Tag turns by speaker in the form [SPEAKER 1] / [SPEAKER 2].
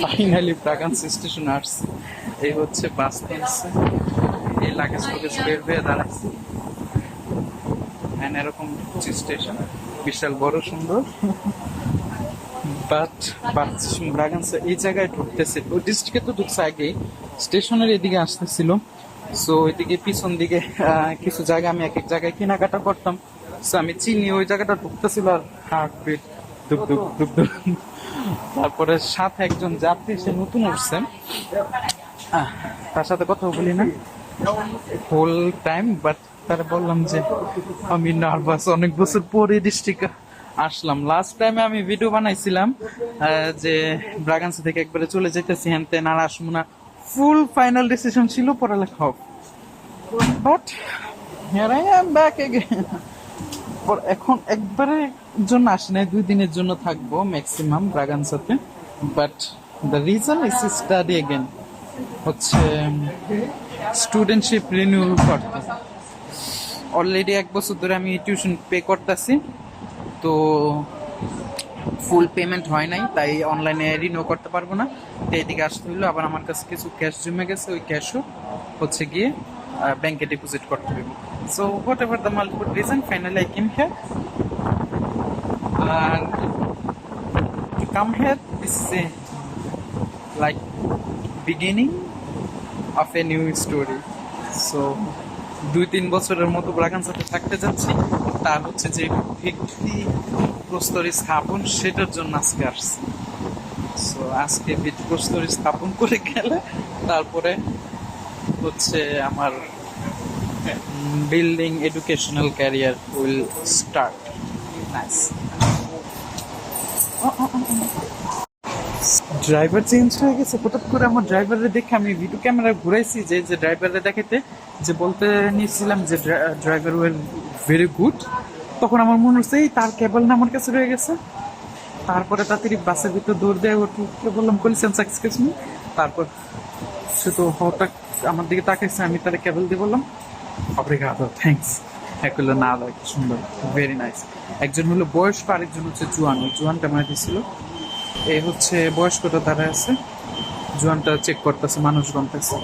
[SPEAKER 1] Finally ব্রাগান্স station আসছে। এই হচ্ছে বাস টানছে, এই লাগেজ ফুগেজ বের হয়ে দাঁড়াচ্ছে। এরকম স্টেশন, বিশাল বড় সুন্দর। বাট ব্রাগান্স এই জায়গায় ঢুকতেছে, ওই ডিস্ট্রিক্টে তো ঢুকছে আগে, স্টেশনের এদিকে আসতেছিল। সো ওইদিকে পিছন দিকে কিছু জায়গা আমি এক এক জায়গায় কেনাকাটা করতাম। সো আমি চিনি ওই জায়গাটা ঢুকতেছিল আর হার্ট বিট দুক দুক দুক দুক। তারপরে সাথে একজন যাত্রী, সে নতুন উঠছে, তার সাথে কথা বলি না হোল টাইম। বাট তারা বললাম যে আমি নার্ভাস, অনেক বছর পরে ডিস্ট্রিক্টে আসলাম। লাস্ট টাইমে আমি ভিডিও বানাইছিলাম যে ব্রাগান্স থেকে একবারে চলে যেতেছি হ্যান তেন, আর আসবো না। ফুল ফাইনাল ডিসিশন ছিল পড়ালেখা হোক, but here I am back again. এখন একবারের জন্য আসি নাই, 2 দিনের জন্য থাকবো ম্যাক্সিমাম ব্রাগান্সাতে। But the reason is study again, হচ্ছে স্টুডেন্টশিপ রিনিউয়াল করতে। অলরেডি 1 বছর ধরে আমি টিউশন পে করতেছি, তো ফুল পেমেন্ট হয় নাই, তাই অনলাইনে রিনিউ করতে পারবো না। তো এদিকে আসতে হইলো, আবার আমার কাছে কিছু ক্যাশ জমে গেছে, ওই ক্যাশও হচ্ছে গিয়ে ব্যাংকে ডিপোজিট করতে হবে। So whatever the multiple reason, finally I came here. আর to come here, this is a like beginning of a new story. So 2-3 বছরের মতো ব্রাগান্সাতে থাকতে যাচ্ছি, তার হচ্ছে যে ভিত্তি প্রস্তরী স্থাপন, সেটার জন্য আজকে আসছি। সো আজকে ভিত্তি প্রস্তরী স্থাপন করে গেলে তারপরে হচ্ছে আমার building educational career will start. Nice. Driver change হয়ে গেছে হঠাৎ করে। আমার ড্রাইভারের দেখে আমি ভিডিও ক্যামেরা ঘুরাইছি, যে ড্রাইভারের দেখাতে, যে বলতে নিয়েছিলাম যে ড্রাইভার ওয়ার ভেরি গুড। তখন আমার মনে হচ্ছে এই তার কেবল না আমার কাছে রয়ে গেছে। তারপরে তাড়াতাড়ি বাসের ভিতর দৌড় দেয়, ওকে বললাম কলিসেন্স এক্সকিউজ মি। তারপর সে তো হঠাৎ আমার দিকে তাকাইছে, আমি তার কেবল দিয়ে বললাম অব্রিগাদো, থ্যাঙ্কস। একগুলো না লাইক সুন্দর, ভেরি নাইস। একজন হলো বয়স্ক, আরেকজন হচ্ছে জুয়ান। ওই জুয়ানটা মানে দিছিল, এই হচ্ছে বয়স্কটা দাঁড়ায় আছে, জুয়ানটা চেক করতেছে, মানুষ গমতেছে।